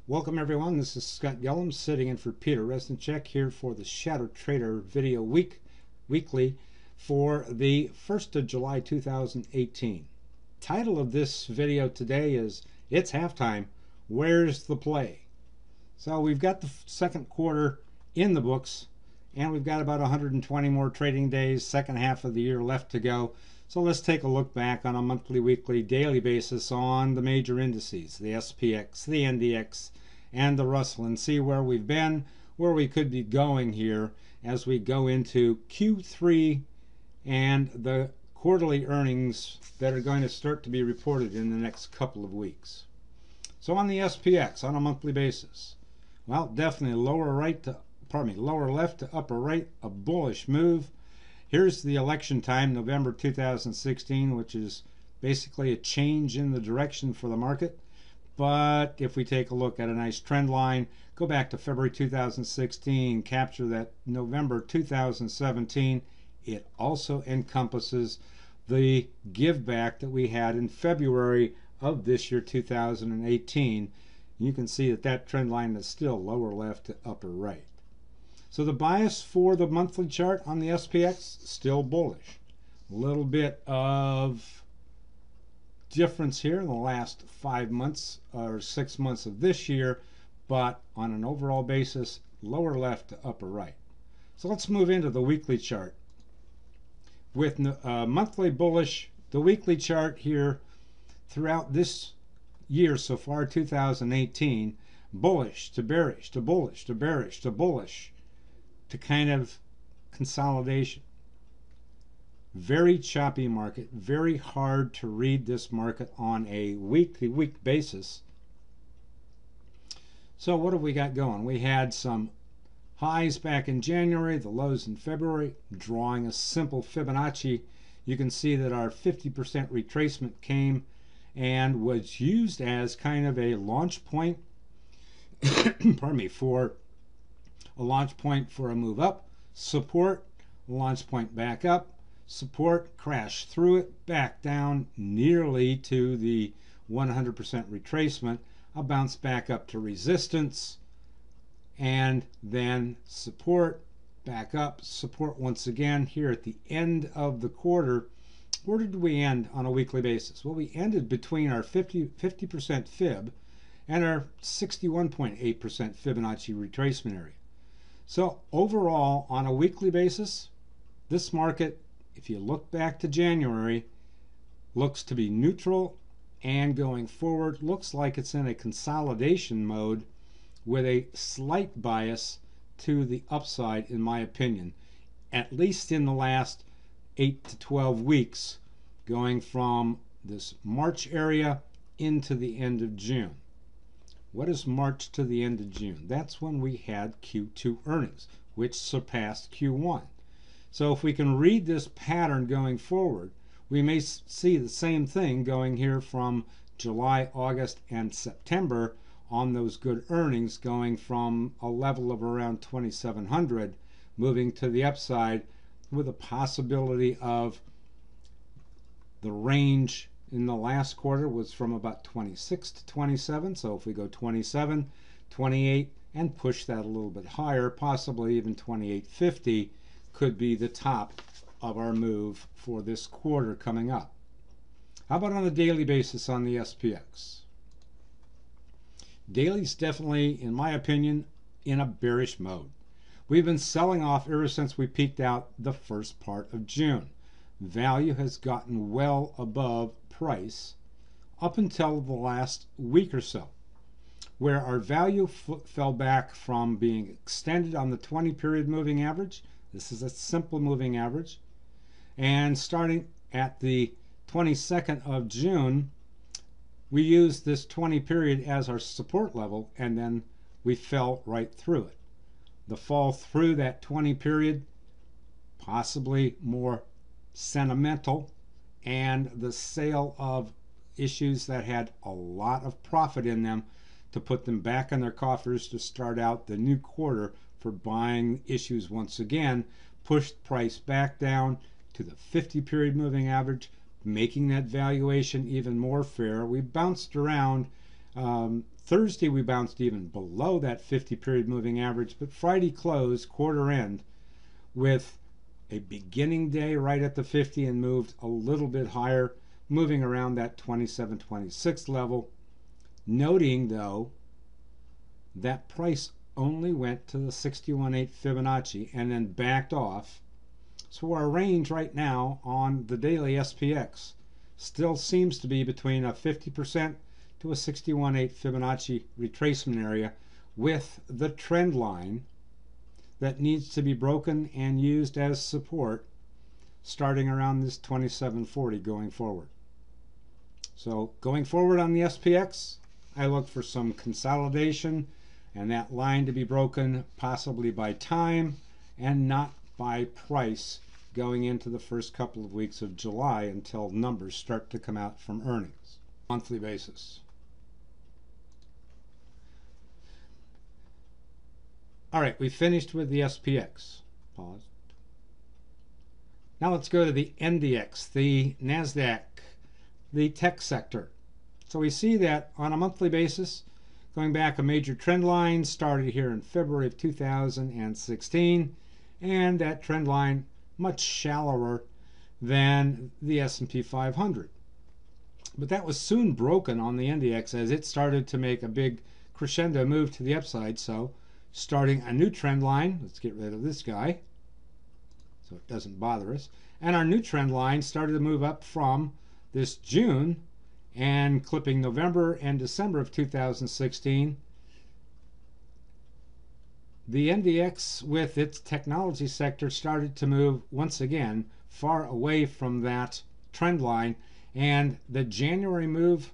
Welcome everyone, this is Scott Gillum sitting in for Peter Resnicek here for the ShadowTrader video weekly for the 1st of July 2018. Title of this video today is It's Halftime, Where's the Play? So we've got the second quarter in the books and we've got about 120 more trading days, second half of the year left to go. So let's take a look back on a monthly, weekly, daily basis on the major indices, the SPX, the NDX, and the Russell, and see where we've been, where we could be going here as we go into Q3 and the quarterly earnings that are going to start to be reported in the next couple of weeks. So on the SPX, on a monthly basis, well, definitely lower left to upper right, a bullish move. Here's the election time, November 2016, which is basically a change in the direction for the market. But if we take a look at a nice trend line, go back to February 2016, capture that November 2017, it also encompasses the give back that we had in February of this year, 2018. You can see that that trend line is still lower left to upper right. So the bias for the monthly chart on the SPX, still bullish. A little bit of difference here in the last 5 months or 6 months of this year, but on an overall basis, lower left to upper right. So let's move into the weekly chart. With monthly bullish, the weekly chart here throughout this year so far, 2018, bullish to bearish to bullish to bearish to bullish to kind of consolidation. Very choppy market, very hard to read this market on a week-to-week basis. So what have we got going? We had some highs back in January, the lows in February. Drawing a simple Fibonacci, you can see that our 50% retracement came and was used as kind of a launch point pardon me, for a launch point for a move up, support, launch point back up, support, crash through it, back down nearly to the 100% retracement, a bounce back up to resistance, and then support, back up, support once again here at the end of the quarter. Where did we end on a weekly basis? Well, we ended between our 50% fib and our 61.8% Fibonacci retracement area. So overall, on a weekly basis, this market, if you look back to January, looks to be neutral, and going forward looks like it's in a consolidation mode with a slight bias to the upside, in my opinion, at least in the last 8 to 12 weeks, going from this March area into the end of June. What is March to the end of June? That's when we had Q2 earnings, which surpassed Q1. So if we can read this pattern going forward, we may see the same thing going here from July, August, and September on those good earnings, going from a level of around 2,700, moving to the upside with a possibility of the range in the last quarter was from about 26 to 27. So if we go 27, 28, and push that a little bit higher, possibly even 28.50, could be the top of our move for this quarter coming up. How about on a daily basis on the SPX? Daily's definitely, in my opinion, in a bearish mode. We've been selling off ever since we peaked out the first part of June. Value has gotten well above price up until the last week or so, where our value fell back from being extended on the 20 period moving average. This is a simple moving average, and starting at the 22nd of June, we used this 20 period as our support level, and then we fell right through it. The fall through that 20 period, possibly more sentimental, and the sale of issues that had a lot of profit in them to put them back in their coffers to start out the new quarter for buying issues once again, pushed price back down to the 50 period moving average, making that valuation even more fair. We bounced around Thursday we bounced even below that 50-period moving average, but Friday closed quarter end with a beginning day right at the 50 and moved a little bit higher, moving around that 27-26 level. Noting though that price only went to the 61.8 Fibonacci and then backed off. So our range right now on the daily SPX still seems to be between a 50% to a 61.8 Fibonacci retracement area, with the trend line that needs to be broken and used as support starting around this 27.40 going forward. So going forward on the SPX, I look for some consolidation and that line to be broken possibly by time and not by price going into the first couple of weeks of July until numbers start to come out from earnings. Monthly basis. All right, we finished with the SPX. Pause. Now let's go to the NDX, the NASDAQ, the tech sector. So we see that on a monthly basis, going back, a major trend line started here in February of 2016, and that trend line much shallower than the S&P 500. But that was soon broken on the NDX as it started to make a big crescendo move to the upside. So starting a new trend line, let's get rid of this guy so it doesn't bother us. And our new trend line started to move up from this June and clipping November and December of 2016. The NDX with its technology sector started to move once again far away from that trend line, and the January move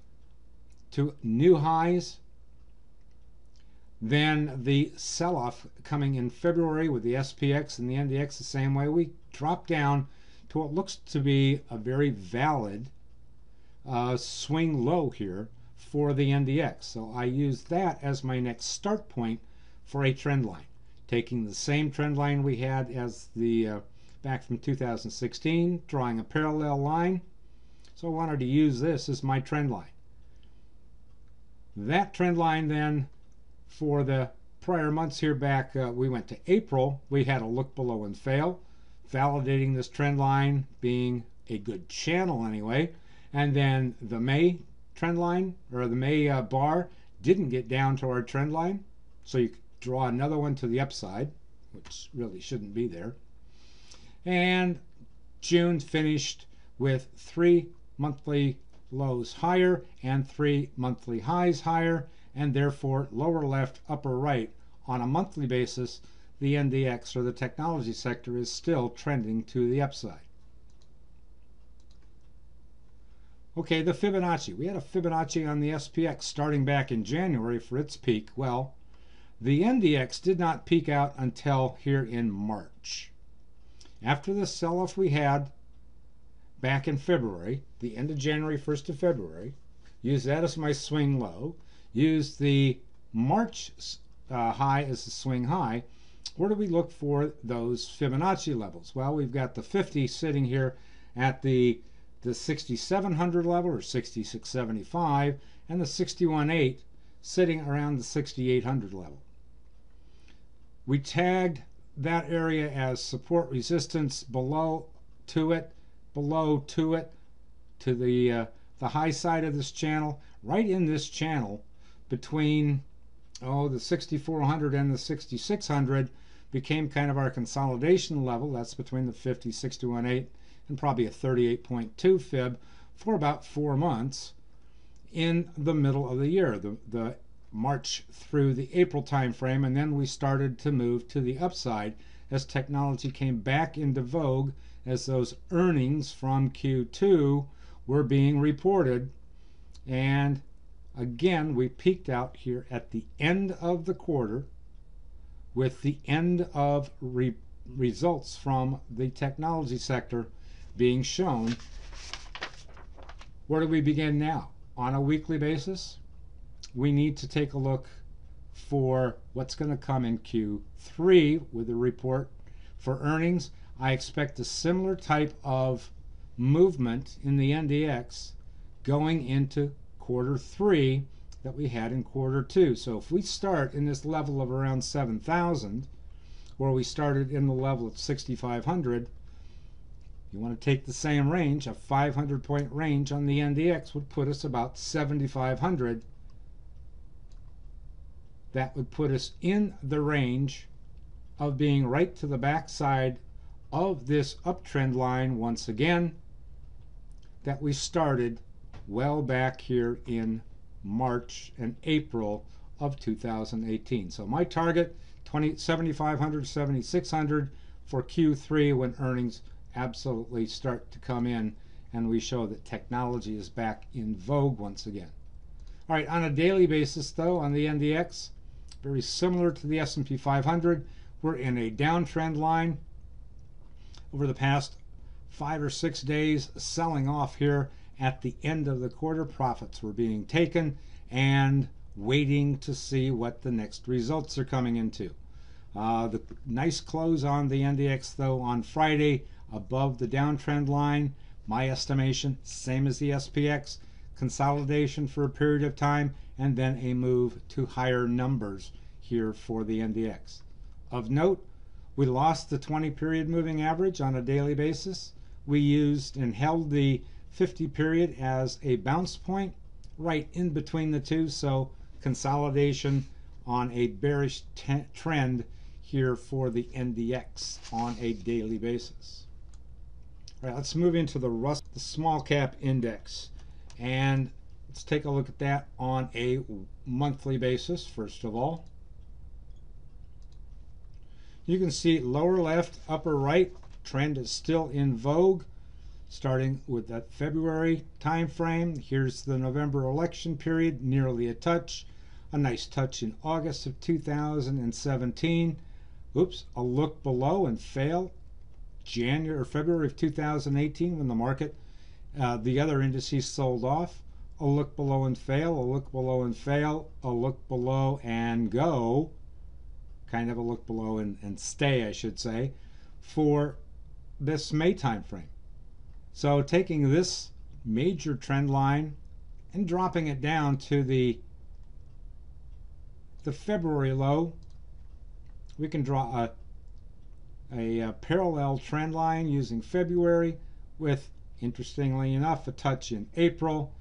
to new highs, then the sell-off coming in February with the SPX and the NDX the same way. We dropped down to what looks to be a very valid swing low here for the NDX. So I use that as my next start point for a trend line, taking the same trend line we had as the back from 2016, drawing a parallel line. So I wanted to use this as my trend line. That trend line then for the prior months here back, we went to April, we had a look below and fail, validating this trend line being a good channel anyway. And then the May trend line, or the May bar, didn't get down to our trend line, so you could draw another one to the upside, which really shouldn't be there. And June finished with 3 monthly lows higher and 3 monthly highs higher, and therefore lower left, upper right. On a monthly basis, the NDX, or the technology sector, is still trending to the upside. Okay, the Fibonacci. We had a Fibonacci on the SPX starting back in January for its peak. Well, the NDX did not peak out until here in March. After the sell-off we had back in February, the end of January, 1st of February, used that as my swing low, used the March high as the swing high. Where do we look for those Fibonacci levels? Well, we've got the 50 sitting here at the 6700 level, or 6675, and the 61.8 sitting around the 6800 level. We tagged that area as support resistance below to it, to the high side of this channel, right in this channel between the 6400 and the 6600 became kind of our consolidation level. That's between the 50, 61.8 and probably a 38.2 fib for about 4 months in the middle of the year, the March through the April time frame. And then we started to move to the upside as technology came back into vogue, as those earnings from Q2 were being reported. And again, we peaked out here at the end of the quarter with the end of results from the technology sector being shown. Where do we begin now? On a weekly basis, we need to take a look for what's going to come in Q3 with a report for earnings. I expect a similar type of movement in the NDX going into quarter 3 that we had in quarter two. So if we start in this level of around 7,000, where we started in the level of 6,500, you want to take the same range, a 500-point range on the NDX would put us about 7,500. That would put us in the range of being right to the backside of this uptrend line once again that we started well back here in March and April of 2018. So my target, 7,500, 7,600 for Q3 when earnings absolutely start to come in and we show that technology is back in vogue once again. All right, on a daily basis though, on the NDX, very similar to the S&P 500, we're in a downtrend line over the past 5 or 6 days, selling off here at the end of the quarter. Profits were being taken and waiting to see what the next results are coming into. The nice close on the NDX though on Friday above the downtrend line. My estimation, same as the SPX, consolidation for a period of time and then a move to higher numbers here for the NDX. Of note, we lost the 20-period moving average on a daily basis. We used and held the 50-period as a bounce point right in between the two, so consolidation on a bearish trend here for the NDX on a daily basis. All right, let's move into the small cap index, and let's take a look at that on a monthly basis. First of all, you can see lower left, upper right, trend is still in vogue, starting with that February time frame. Here's the November election period, nearly a touch. A nice touch in August of 2017. Oops, a look below and fail. January or February of 2018 when the market, the other indices sold off. A look below and fail, a look below and fail, a look below and go. Kind of a look below and stay, I should say, for this May time frame. So taking this major trend line and dropping it down to the February low, we can draw a parallel trend line using February with, interestingly enough, a touch in April,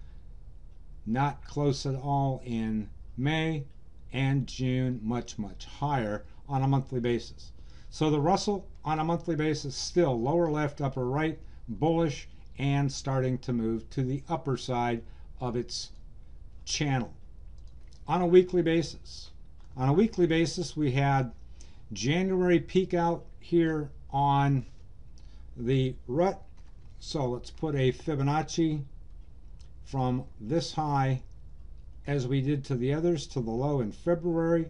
not close at all in May, and June much higher on a monthly basis. So the Russell on a monthly basis still lower left, upper right, bullish, and starting to move to the upper side of its channel. On a weekly basis, we had January peak out here on the rut. So let's put a Fibonacci from this high as we did to the others to the low in February.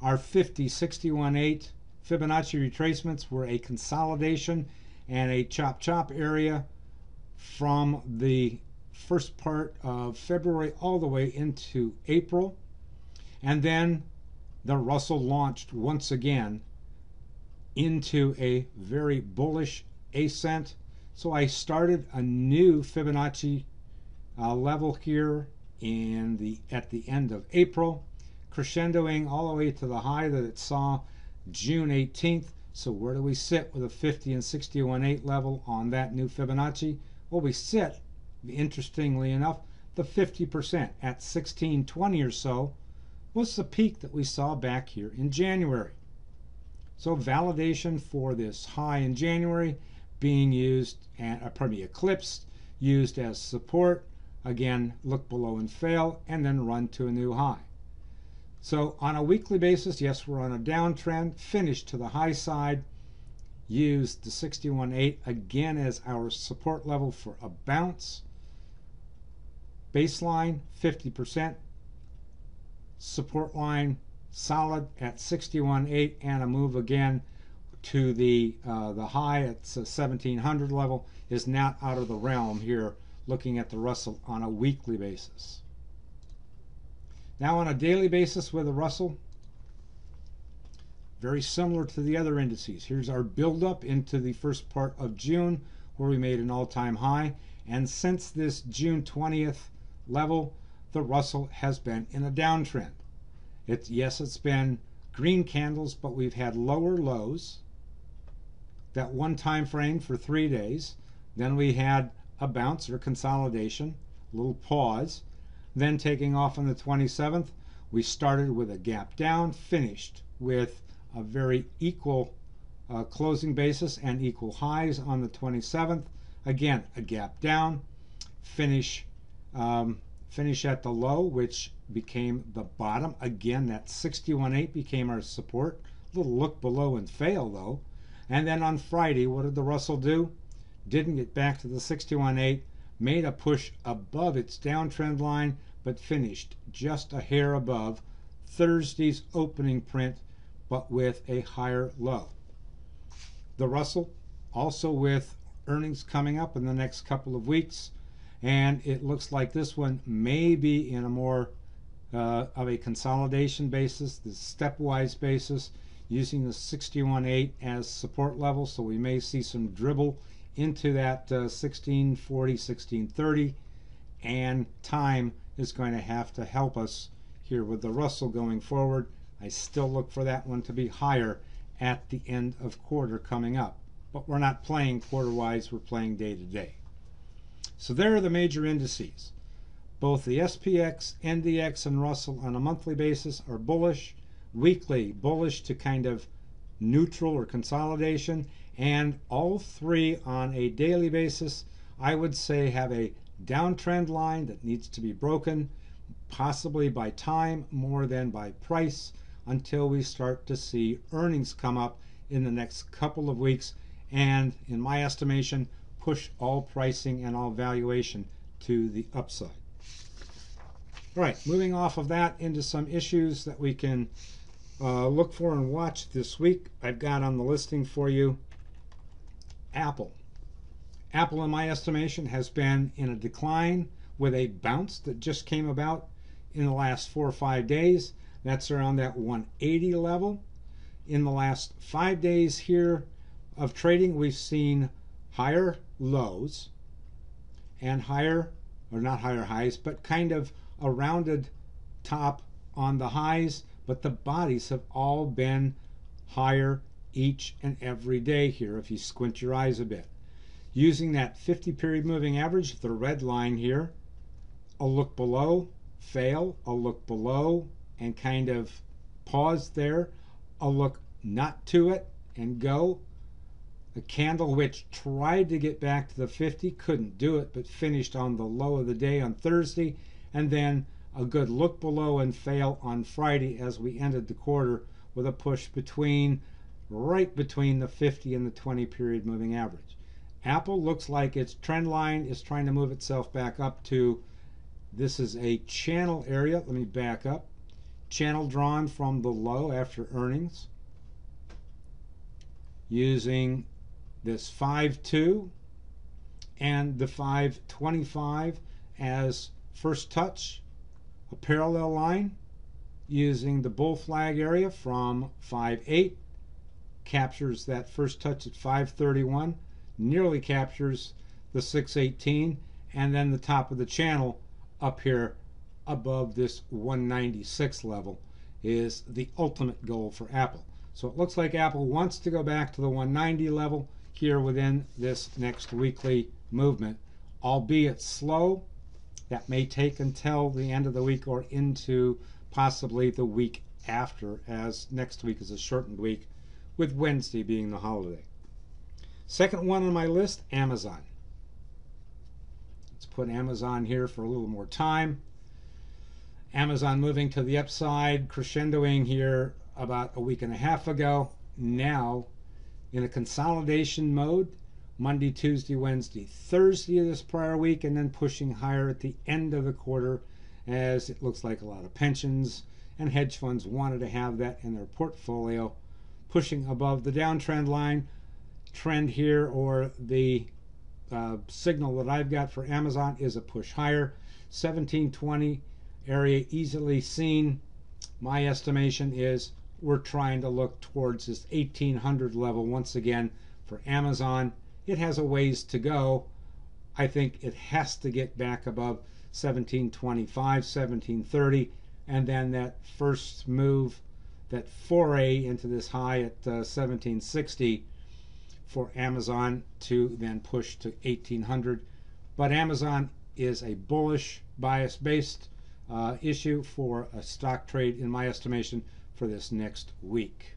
Our 50, 61.8 Fibonacci retracements were a consolidation and a chop area from the first part of February all the way into April. And then the Russell launched once again into a very bullish ascent. So I started a new Fibonacci level here at the end of April, crescendoing all the way to the high that it saw June 18th. So where do we sit with a 50 and 61.8 level on that new Fibonacci? Well, we sit, interestingly enough, the 50% at 1620 or so was the peak that we saw back here in January. So validation for this high in January being used, eclipsed, used as support. Again, look below and fail, and then run to a new high. So on a weekly basis, yes, we're on a downtrend, finished to the high side, used the 61.8 again as our support level for a bounce. Baseline 50%, support line solid at 61.8, and a move again to the high at 1700 level is not out of the realm here, looking at the Russell on a weekly basis. Now on a daily basis with the Russell, very similar to the other indices. Here's our buildup into the first part of June where we made an all-time high, and since this June 20th level, the Russell has been in a downtrend. Yes, it's been green candles, but we've had lower lows. That one time frame for 3 days. Then we had a bounce or consolidation, a little pause. Then taking off on the 27th, we started with a gap down, finished with a very equal closing basis and equal highs on the 27th. Again, a gap down, finish at the low, which became the bottom. Again, that 61.8 became our support. A little look below and fail though. And then on Friday, what did the Russell do? Didn't get back to the 61.8, made a push above its downtrend line, but finished just a hair above Thursday's opening print, but with a higher low. The Russell also with earnings coming up in the next couple of weeks, and it looks like this one may be in a more of a consolidation basis, the stepwise basis, using the 61.8 as support level. So we may see some dribble into that 1640, 1630, and time is going to have to help us here with the Russell going forward. I still look for that one to be higher at the end of quarter coming up, but we're not playing quarter-wise, we're playing day-to-day. So there are the major indices. Both the SPX, NDX, and Russell on a monthly basis are bullish. Weekly, bullish to kind of neutral or consolidation. And all three on a daily basis, I would say, have a downtrend line that needs to be broken, possibly by time more than by price, until we start to see earnings come up in the next couple of weeks, and in my estimation, push all pricing and all valuation to the upside. All right, moving off of that into some issues that we can look for and watch this week. I've got on the listing for you Apple. Apple, in my estimation, has been in a decline with a bounce that just came about in the last 4 or 5 days. That's around that 180 level. In the last 5 days here of trading, we've seen higher lows and higher, or not higher highs, but kind of a rounded top on the highs, but the bodies have all been higher each and every day here if you squint your eyes a bit. Using that 50-period moving average, the red line here, a look below, fail, a look below, and kind of pause there, a look not to it, and go. A candle which tried to get back to the 50, couldn't do it, but finished on the low of the day on Thursday, and then a good look below and fail on Friday as we ended the quarter with a push right between the 50 and the 20-period moving average. Apple looks like its trend line is trying to move itself back up to, this is a channel area. Let me back up. Channel drawn from the low after earnings, using this 5.2 and the 5.25 as first touch, a parallel line using the bull flag area from 5.8, captures that first touch at 5.31, nearly captures the 6.18, and then the top of the channel up here above this 196 level is the ultimate goal for Apple. So it looks like Apple wants to go back to the 190 level here within this next weekly movement, albeit slow. That may take until the end of the week or into possibly the week after, as next week is a shortened week with Wednesday being the holiday. Second one on my list, Amazon. Let's put Amazon here for a little more time. Amazon moving to the upside, crescendoing here about a week and a half ago. Now in a consolidation mode, Monday, Tuesday, Wednesday, Thursday of this prior week, and then pushing higher at the end of the quarter, as it looks like a lot of pensions and hedge funds wanted to have that in their portfolio, pushing above the downtrend line. Trend here, or the signal that I've got for Amazon, is a push higher. 1720 area easily seen. My estimation is we're trying to look towards this 1800 level once again for Amazon. It has a ways to go. I think it has to get back above 1725, 1730, and then that first move, that foray into this high at 1760 for Amazon to then push to 1800. But Amazon is a bullish bias based issue for a stock trade, in my estimation, for this next week.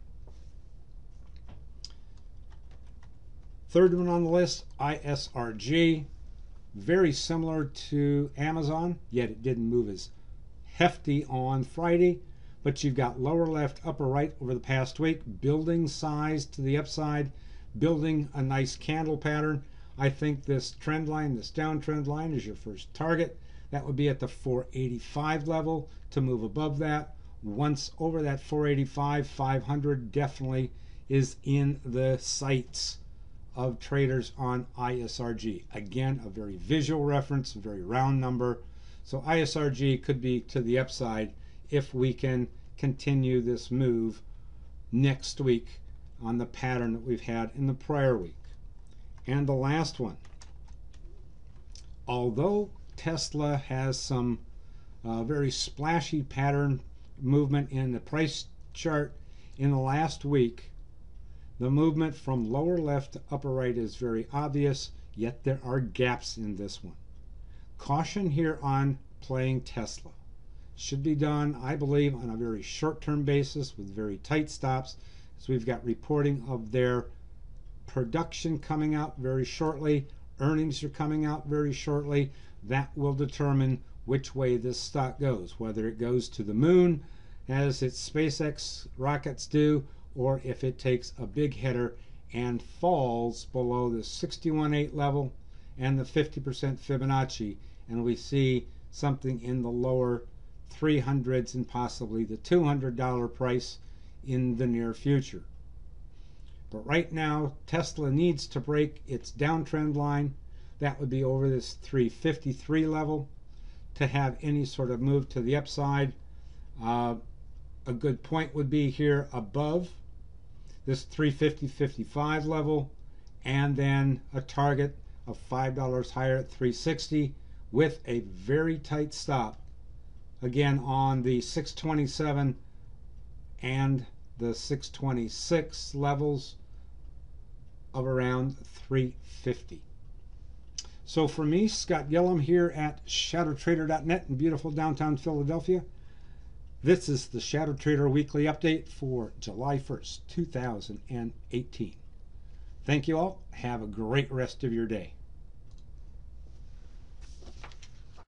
Third one on the list, ISRG. Very similar to Amazon, yet it didn't move as hefty on Friday. But you've got lower left, upper right over the past week, building size to the upside, building a nice candle pattern. I think this trend line, this downtrend line, is your first target. That would be at the 485 level. To move above that, once over that 485, 500 definitely is in the sights of traders on ISRG. Again, a very visual reference, a very round number. So ISRG could be to the upside if we can continue this move next week on the pattern that we've had in the prior week. And the last one, although Tesla has some very splashy pattern movement in the price chart in the last week, the movement from lower left to upper right is very obvious, yet there are gaps in this one. Caution here on playing Tesla. Should be done, I believe, on a very short-term basis with very tight stops, as we've got reporting of their production coming out very shortly. Earnings are coming out very shortly. That will determine which way this stock goes, whether it goes to the moon as its SpaceX rockets do, or if it takes a big header and falls below the 61.8 level and the 50% Fibonacci, and we see something in the lower 300s and possibly the $200 price in the near future. But right now, Tesla needs to break its downtrend line. That would be over this 353 level to have any sort of move to the upside. A good point would be here above this 350.55 level, and then a target of $5 higher at 360 with a very tight stop again on the 627 and the 626 levels of around 350. So for me, Scott Gillum here at ShadowTrader.net in beautiful downtown Philadelphia, this is the ShadowTrader Weekly Update for July 1st, 2018. Thank you all. Have a great rest of your day.